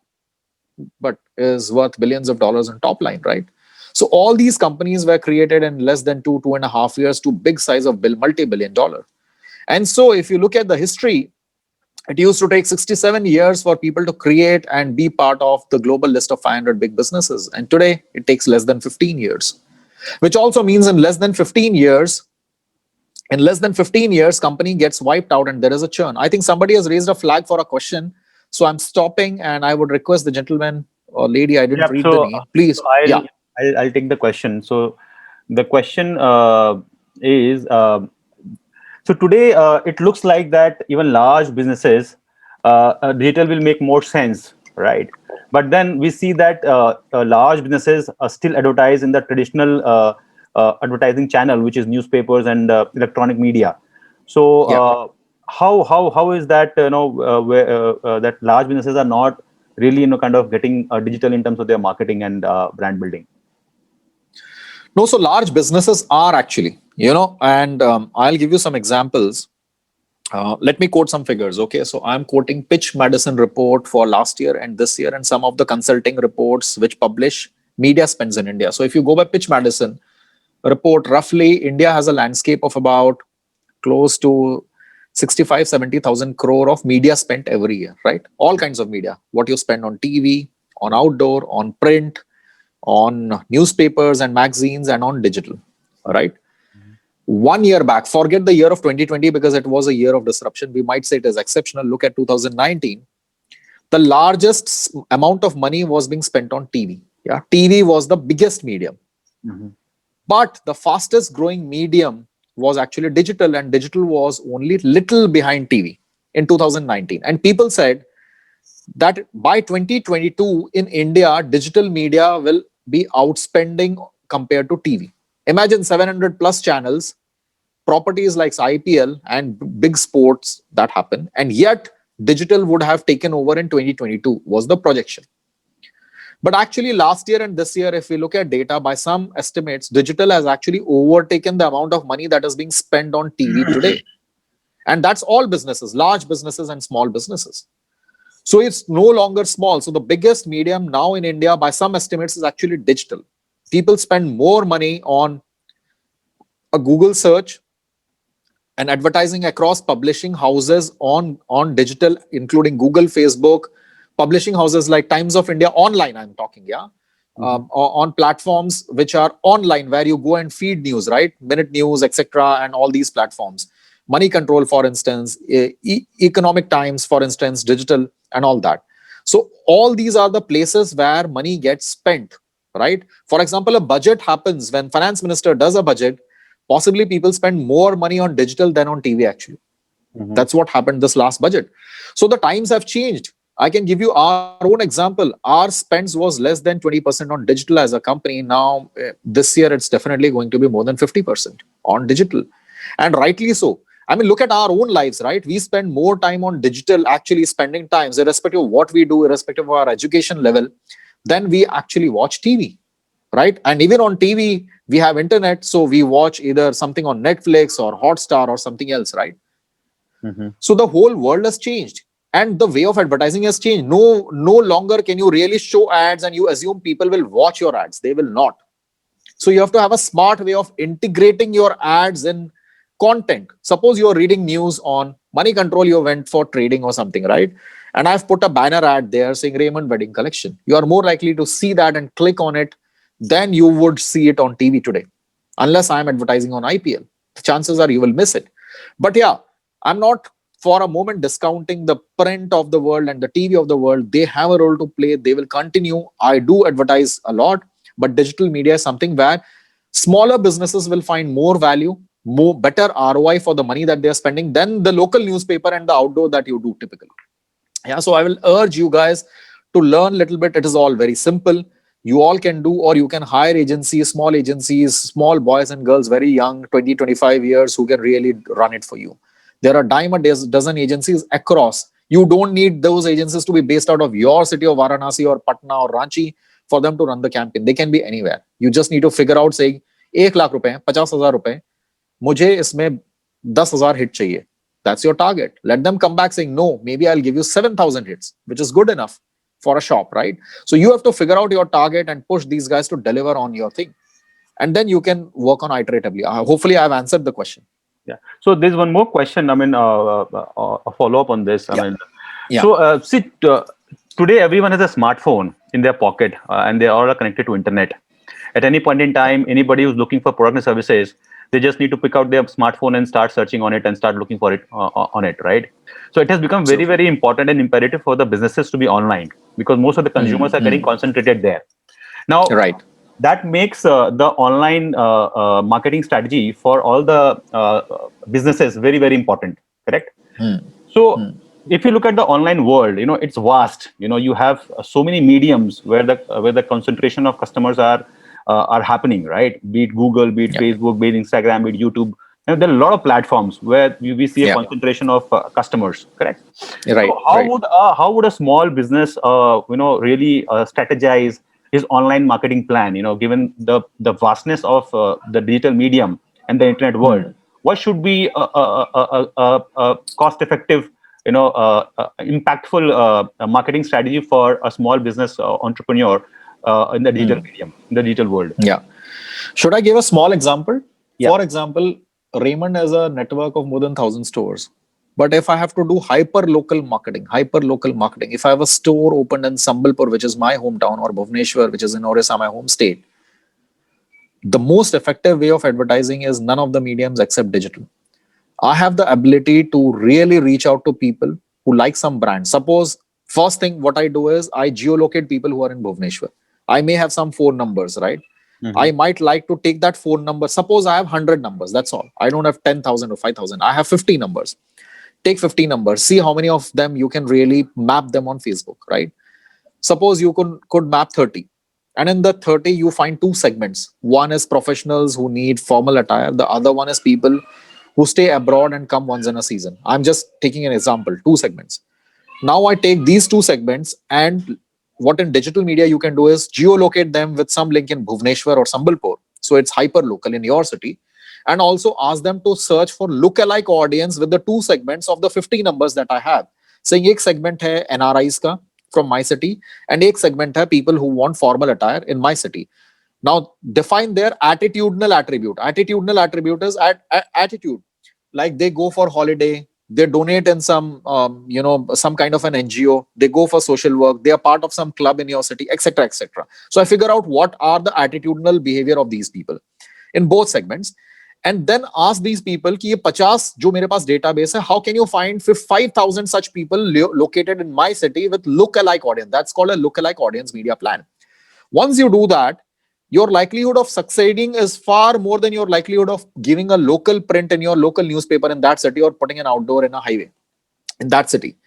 B: but is worth billions of dollars in top line, right? So all these companies were created in less than 2.5 years to big size of multi-billion dollar. And so if you look at the history, it used to take 67 years for people to create and be part of the global list of 500 big businesses. And today it takes less than 15 years, which also means in less than 15 years, company gets wiped out and there is a churn. I think somebody has raised a flag for a question. So I'm stopping and I would request the gentleman or lady, I didn't read the name, please.
A: So I'll take the question. So the question is, so today it looks like that even large businesses, digital will make more sense, right? But then we see that large businesses still advertise in the traditional advertising channel, which is newspapers and electronic media. So how is that where that large businesses are not really kind of getting digital in terms of their marketing and brand building?
B: No, so large businesses are actually, and I'll give you some examples. Let me quote some figures. Okay, so I'm quoting Pitch Madison report for last year and this year, and some of the consulting reports which publish media spends in India. So if you go by Pitch Madison report, roughly India has a landscape of about close to 65-70,000 crore of media spent every year, right? All kinds of media, what you spend on TV, on outdoor, on print, on newspapers and magazines, and on digital, all right? 1 year back, forget the year of 2020 because it was a year of disruption. We might say it is exceptional. Look at 2019. The largest amount of money was being spent on TV. Yeah, TV was the biggest medium. But the fastest growing medium was actually digital, and digital was only little behind TV in 2019. And people said that by 2022 in India, digital media will be outspending compared to TV. Imagine 700 plus channels properties like IPL and big sports that happen, and yet digital would have taken over in 2022 was the projection. But actually, last year and this year, if we look at data, by some estimates, digital has actually overtaken the amount of money that is being spent on TV today. And that's all businesses, large businesses and small businesses. So it's no longer small. So the biggest medium now in India, by some estimates, is actually digital. People spend more money on a Google search and advertising across publishing houses on digital, including Google, Facebook, publishing houses like Times of India online. I'm talking, yeah, on platforms which are online where you go and feed news, right? Minute News, etc., and all these platforms. Money Control, for instance, Economic Times, for instance, digital, and all that. So all these are the places where money gets spent, right? For example, a budget happens when finance minister does a budget. Possibly people spend more money on digital than on TV actually. That's what happened this last budget. So the times have changed. I can give you our own example. Our spends was less than 20% on digital as a company. Now, this year, it's definitely going to be more than 50% on digital. And rightly so. I mean, look at our own lives, right? We spend more time on digital, actually spending times, irrespective of what we do, irrespective of our education level, than we actually watch TV, right? And even on TV, we have internet. So we watch either something on Netflix or Hotstar or something else, right? So the whole world has changed and the way of advertising has changed. No longer can you really show ads and you assume people will watch your ads. They will not. So you have to have a smart way of integrating your ads in content. Suppose you're reading news on Money Control, you went for trading or something, right? And I've put a banner ad there saying Raymond Wedding Collection. You are more likely to see that and click on it than you would see it on TV today. Unless I'm advertising on IPL. The chances are you will miss it. But yeah, I'm not for a moment discounting the print of the world and the TV of the world. They have a role to play. They will continue. I do advertise a lot, but digital media is something where smaller businesses will find more value, more better ROI for the money that they're spending than the local newspaper and the outdoor that you do typically. Yeah, so I will urge you guys to learn a little bit. It is all very simple. You all can do, or you can hire agencies, small boys and girls, very young, 20, 25 years, who can really run it for you. There are dime a dozen agencies across. You don't need those agencies to be based out of your city of Varanasi or Patna or Ranchi for them to run the campaign. They can be anywhere. You just need to figure out saying, 1 lakh रुपए, 50,000 रुपए, मुझे इसमें 10,000 hit चाहिए. That's your target. Let them come back saying, no, maybe I'll give you 7,000 hits, which is good enough for a shop, right? So you have to figure out your target and push these guys to deliver on your thing. And then you can work on iteratively. Hopefully I've answered the question.
A: Yeah. So there's one more question. I mean, a follow up on this. I mean,
B: Yeah.
A: so today everyone has a smartphone in their pocket, and they all are connected to internet. At any point in time, anybody who's looking for product and services, they just need to pick out their smartphone and start searching on it and start looking for it on it, right? So it has become very, very important and imperative for the businesses to be online because most of the consumers are getting concentrated there. Now,
B: Right.
A: that makes the online marketing strategy for all the businesses very, very important, correct? So if you look at the online world, it's vast. You have so many mediums where the concentration of customers are happening, right? Be it Google, be it Facebook, be it Instagram, be it YouTube. And there are a lot of platforms where we see a concentration of customers, correct?
B: Right.
A: So how would a small business really strategize his online marketing plan? Given the vastness of the digital medium and the internet world, what should be a cost-effective, impactful marketing strategy for a small business entrepreneur in the digital medium, in the digital world?
B: Yeah. Should I give a small example?
A: Yeah.
B: For example, Raymond has a network of more than 1,000 stores. But if I have to do hyper local marketing, if I have a store opened in Sambalpur, which is my hometown, or Bhubaneswar, which is in Orissa, my home state, the most effective way of advertising is none of the mediums except digital. I have the ability to really reach out to people who like some brand. Suppose, first thing what I do is I geolocate people who are in Bhubaneswar. I may have some phone numbers, right? I might like to take that phone number. Suppose I have 100 numbers. That's all. I don't have 10,000 or 5,000. I have 50 numbers. Take 50 numbers. See how many of them you can really map them on Facebook, right? Suppose you could map 30. And in the 30, you find two segments. One is professionals who need formal attire. The other one is people who stay abroad and come once in a season. I'm just taking an example, two segments. Now I take these two segments, and what in digital media you can do is geolocate them with some link in Bhubaneswar or Sambalpur. So it's hyper local in your city. And also ask them to search for lookalike audience with the two segments of the 50 numbers that I have. Saying एक segment है NRIs का from my city, and एक segment है people who want formal attire in my city. Now define their attitudinal attribute. Attitudinal attribute is attitude. Like they go for holiday, they donate in some some kind of an NGO, they go for social work, they are part of some club in your city, etc., etc. So I figure out what are the attitudinal behavior of these people in both segments, and then ask these people कि ये 50 जो मेरे पास database है, how can you find 5,000 such people located in my city with lookalike audience? That's called a lookalike audience media plan. Once you do that, your likelihood of succeeding is far more than your likelihood of giving a local print in your local newspaper in that city or putting an outdoor in a highway in that city.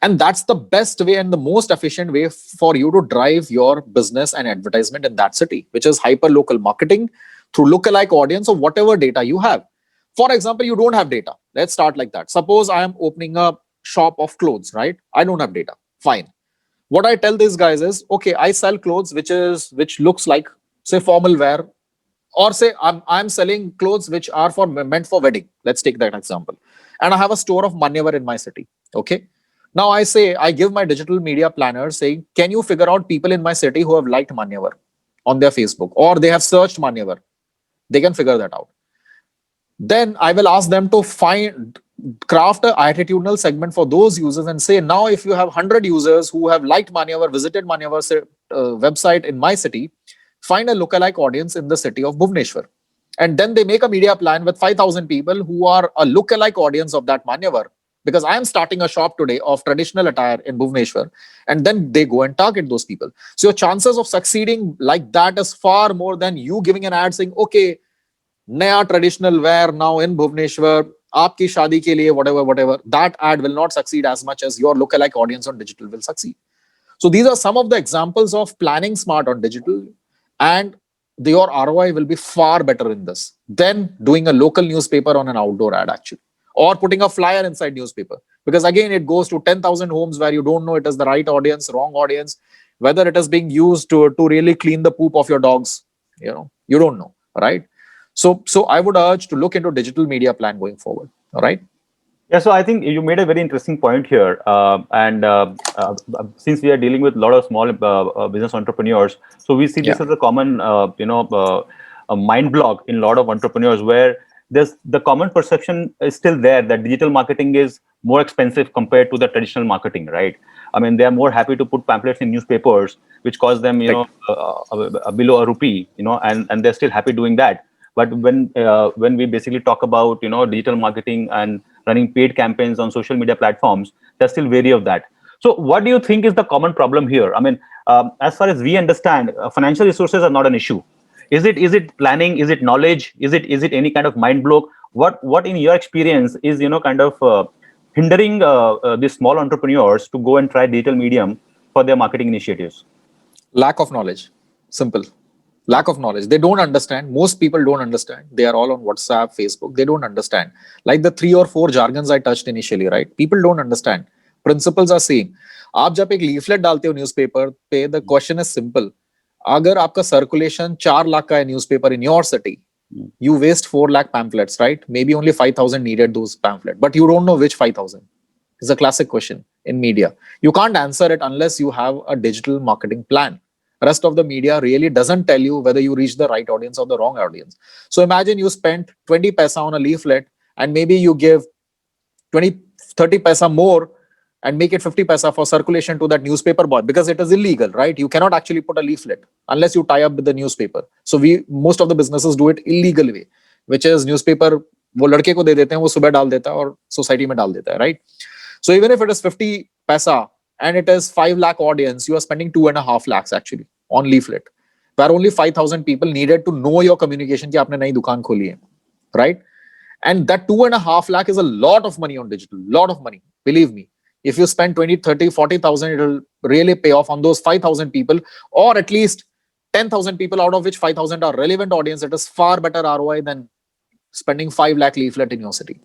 B: And that's the best way and the most efficient way for you to drive your business and advertisement in that city, which is hyper local marketing through lookalike audience of whatever data you have. For example, you don't have data. Let's start like that. Suppose I am opening a shop of clothes, right? I don't have data. Fine. What I tell these guys is, okay, I sell clothes which looks like, say, formal wear, or say I'm selling clothes which are for meant for wedding. Let's take that example. And I have a store of Manyavar in my city. Okay. Now I give my digital media planner saying, can you figure out people in my city who have liked Manyavar on their Facebook, or they have searched Manyavar? They can figure that out. Then I will ask them to craft a attitudinal segment for those users and say, now if you have 100 users who have liked Manyavar, visited Manyavar's website in my city, find a lookalike audience in the city of Bhubaneswar. And then they make a media plan with 5,000 people who are a lookalike audience of that Manyavar. Because I am starting a shop today of traditional attire in Bhubaneswar, and then they go and target those people. So your chances of succeeding like that is far more than you giving an ad saying, okay, naya traditional wear now in Bhubaneswar, aapki shadi ke liye, whatever. That ad will not succeed as much as your lookalike audience on digital will succeed. So these are some of the examples of planning smart on digital, and your ROI will be far better in this than doing a local newspaper on an outdoor ad actually, or putting a flyer inside newspaper. Because again, it goes to 10,000 homes where you don't know it is the right audience, wrong audience, whether it is being used to really clean the poop of your dogs. You don't know, right? So I would urge to look into digital media plan going forward. All right.
A: Yeah, so I think you made a very interesting point here. Since we are dealing with a lot of small business entrepreneurs, so we see this as a common, a mind block in a lot of entrepreneurs, where the common perception is still there that digital marketing is more expensive compared to the traditional marketing, right? I mean, they are more happy to put pamphlets in newspapers, which cost them, below a rupee, and they're still happy doing that. But when we basically talk about digital marketing and running paid campaigns on social media platforms, they're still wary of that. So what do you think is the common problem here? I mean, as far as we understand, financial resources are not an issue. Is it planning? Is it knowledge? Is it any kind of mind block? What in your experience is kind of hindering these small entrepreneurs to go and try digital medium for their marketing initiatives?
B: Lack of knowledge. Simple. Lack of knowledge. They don't understand. Most people don't understand. They are all on WhatsApp, Facebook. They don't understand. Like the 3 or 4 jargons I touched initially, right? People don't understand. Principles are same. आप जब एक leaflet डालते हो newspaper पे, the question is simple. अगर आपका circulation 4 lakh का है newspaper in your city, you waste 4 lakh pamphlets, right? Maybe only 5,000 needed those pamphlets, but you don't know which 5,000. It's a classic question in media. You can't answer it unless you have a digital marketing plan. Rest of the media really doesn't tell you whether you reach the right audience or the wrong audience. So imagine you spent 20 paisa on a leaflet, and maybe you give 20, 30 paisa more and make it 50 paisa for circulation to that newspaper boy, because it is illegal, right? You cannot actually put a leaflet unless you tie up with the newspaper. So most of the businesses do it illegal way, which is newspaper वो लड़के को दे देते हैं, वो सुबह डाल देता है और सोसाइटी में डाल देता है, right? So even if it is 50 paisa and it is 5 lakh audience, you are spending 2.5 lakhs actually on leaflet, where only 5,000 people needed to know your communication कि आपने नई दुकान खोली है, right? And that 2.5 lakh is a lot of money on digital, lot of money. Believe me, if you spend 20, 30, 40,000, it will really pay off on those 5,000 people, or at least 10,000 people, out of which 5,000 are relevant audience. It is far better ROI than spending 5 lakh leaflet in your city.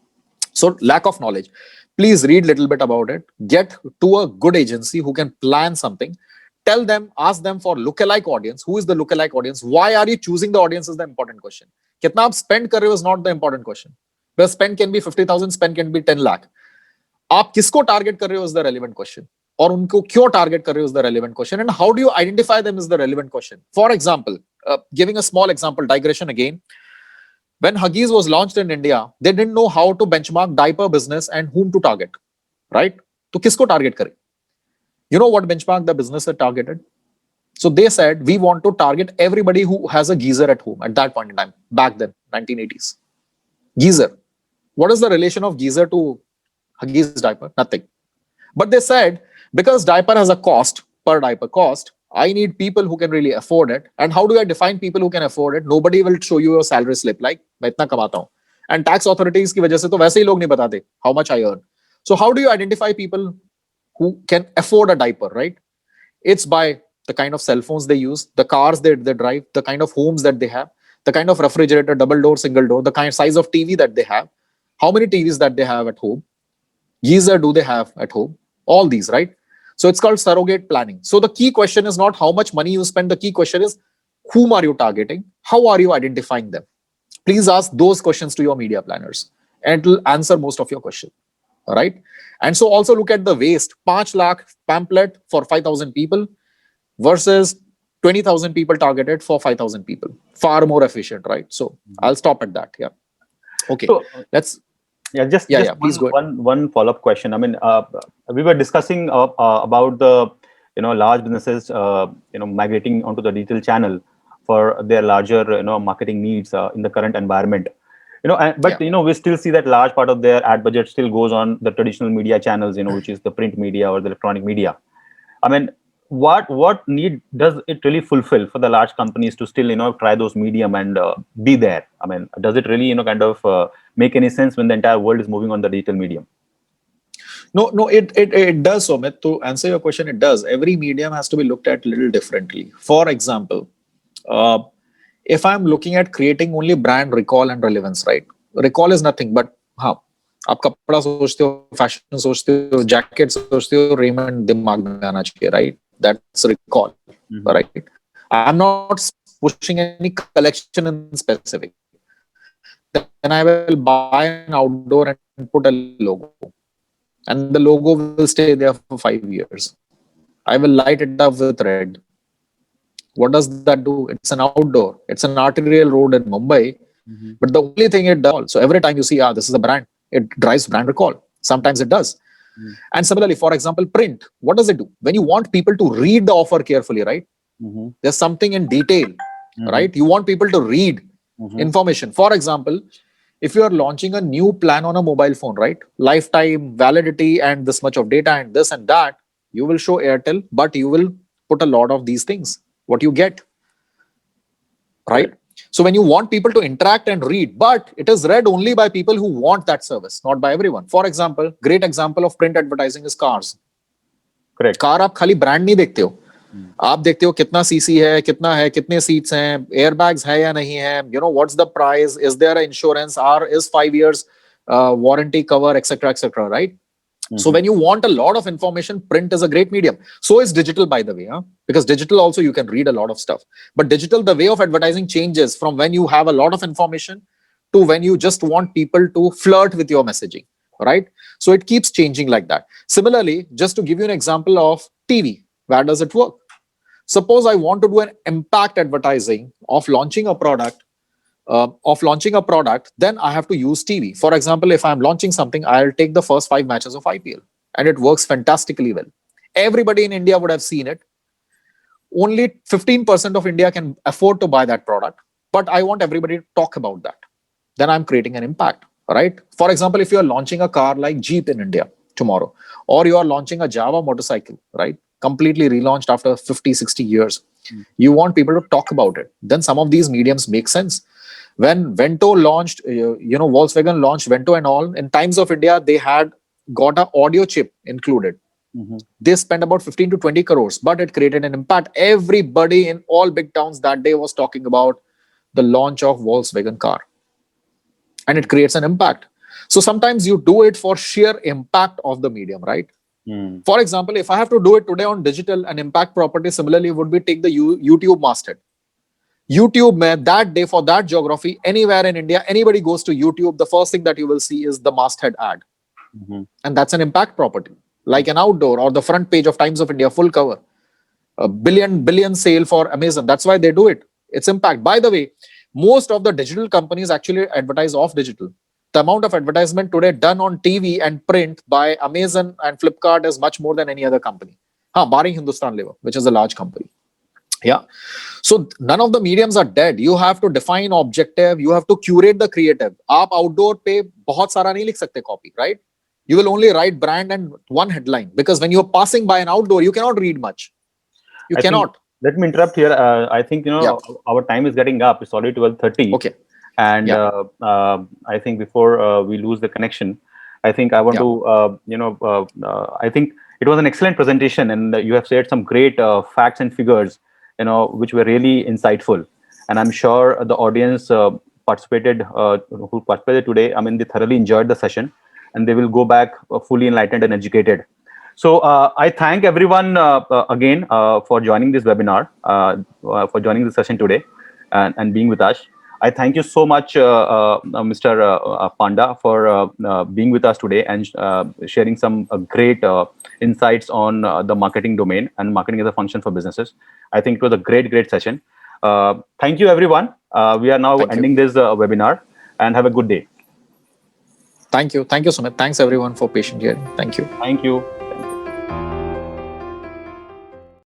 B: So lack of knowledge. Please read little bit about it. Get to a good agency who can plan something. Tell them, ask them for lookalike audience. Who is the lookalike audience? Why are you choosing the audience is the important question. Kitna aap spend kar rahe ho is not the important question. The spend can be 50,000, spend can be 10 lakh. आप किसको target कर रहे हो is the relevant question, और उनको क्यों target कर रहे हो is the relevant question, and how do you identify them is the relevant question. For example, giving a small example, digression again. When Huggies was launched in India, they didn't know how to benchmark diaper business and whom to target, right? तो किसको target करें? You know what benchmark the business had targeted? So they said, we want to target everybody who has a geyser at home at that point in time, back then, 1980s. Geyser. What is the relation of geyser to Huggies diaper? Nothing. But they said, because diaper has a cost, per diaper cost, I need people who can really afford it. And how do I define people who can afford it? Nobody will show you your salary slip like, मैं इतना कमाता हूँ. And tax authorities की वजह से तो वैसे ही लोग नहीं बताते how much I earn. So how do you identify people who can afford a diaper, right? It's by the kind of cell phones they use, the cars they drive, the kind of homes that they have, the kind of refrigerator, double door, single door, the kind of size of TV that they have, how many TVs that they have at home, geyser do they have at home, all these, right? So it's called surrogate planning. So the key question is not how much money you spend. The key question is whom are you targeting? How are you identifying them? Please ask those questions to your media planners and it will answer most of your question. All right. And so also look at the waste. 5 lakh pamphlet for 5,000 people versus 20,000 people targeted for 5,000 people. Far more efficient, right? So I'll stop at that. Yeah. Okay.
A: So,
B: let's.
A: Yeah, just
B: please go ahead.
A: one follow-up question. I mean, we were discussing about the large businesses migrating onto the digital channel for their larger marketing needs in the current environment. But we still see that large part of their ad budget still goes on the traditional media channels, which is the print media or the electronic media. I mean, what need does it really fulfill for the large companies to still try those medium and be there? I mean, does it really kind of make any sense when the entire world is moving on the digital medium?
B: No, it does, Somit. To answer your question, it does. Every medium has to be looked at a little differently. For example, if I'm looking at creating only brand recall and relevance, right? Recall is nothing but आप कपड़ा सोचते हो, fashion सोचते हो, jacket सोचते हो, Raymond दिमाग में आना चाहिए, right? That's recall, right? I'm not pushing any collection in specific. Then I will buy an outdoor and put a logo, and the logo will stay there for 5 years. I will light it up with red. What does that do? It's an outdoor. It's an arterial road in Mumbai. But the only thing it does, so every time you see, this is a brand, it drives brand recall. Sometimes it does. And similarly, for example, print, what does it do? When you want people to read the offer carefully, right? There's something in detail, right? You want people to read information. For example, if you are launching a new plan on a mobile phone, right? Lifetime validity and this much of data and this and that, you will show Airtel, but you will put a lot of these things. What you get, right? So when you want people to interact and read, but it is read only by people who want that service, not by everyone. For example, great example of print advertising is cars.
A: Correct.
B: Car आप खाली brand नहीं देखते हो, आप देखते हो कितना CC है, कितने सीट्स हैं, एयरबैग्स है या नहीं है, what's the price, is there an insurance, is 5 years warranty cover, etc., right? So when you want a lot of information, print is a great medium. So is digital, by the way, because digital also you can read a lot of stuff. But digital, the way of advertising changes from when you have a lot of information to when you just want people to flirt with your messaging, right? So it keeps changing like that. Similarly, just to give you an example of TV, where does it work? Suppose I want to do an impact advertising of launching a product, then I have to use TV. For example, if I'm launching something, I'll take the first 5 matches of IPL, and it works fantastically well. Everybody in India would have seen it. Only 15% of India can afford to buy that product, but I want everybody to talk about that. Then I'm creating an impact, right? For example, if you're launching a car like Jeep in India tomorrow, or you are launching a Java motorcycle, right? Completely relaunched after 50, 60 years. You want people to talk about it. Then some of these mediums make sense. When Vento launched, Volkswagen launched Vento and all, in Times of India, they had got an audio chip included. They spent about 15 to 20 crores, but it created an impact. Everybody in all big towns that day was talking about the launch of Volkswagen car. and it creates an impact. So sometimes you do it for sheer impact of the medium, right?
A: Mm.
B: For example, if I have to do it today on digital, an impact property similarly would be take the YouTube masthead. YouTube, mein, that day for that geography, anywhere in India, anybody goes to YouTube, the first thing that you will see is the masthead ad.
A: Mhm.
B: And that's an impact property, like an outdoor or the front page of Times of India, full cover. A billion sale for Amazon. That's why they do it. It's impact. By the way, most of the digital companies actually advertise off digital. The amount of advertisement today done on TV and print by Amazon and Flipkart is much more than any other company. Barring Hindustan Lever, which is a large company. Yeah. So none of the mediums are dead. You have to define objective. You have to curate the creative. आप outdoor पे बहुत सारा नहीं लिख सकते copy, right? You will only write brand and one headline, because when you're passing by an outdoor, you cannot read much. You
A: I think,
B: cannot.
A: let me interrupt here. I think,
B: Yeah.
A: our time is getting up. It's already 12:30.
B: Okay.
A: And
B: Yeah.
A: I think before we lose the connection, I think I want
B: Yeah.
A: to, I think it was an excellent presentation, and you have shared some great facts and figures, which were really insightful. And I'm sure the audience who participated today, I mean, they thoroughly enjoyed the session, and they will go back fully enlightened and educated. So I thank everyone again for joining this webinar, for joining the session today, and being with us. I thank you so much, Mr. Panda, for being with us today and sharing some great insights on the marketing domain and marketing as a function for businesses. I think it was a great session. Thank you, everyone. We are now ending this webinar, and have a good day.
B: Thank you. Thank you, Sumit. Thanks, everyone, for patient hearing. Thank you.
A: Thank you.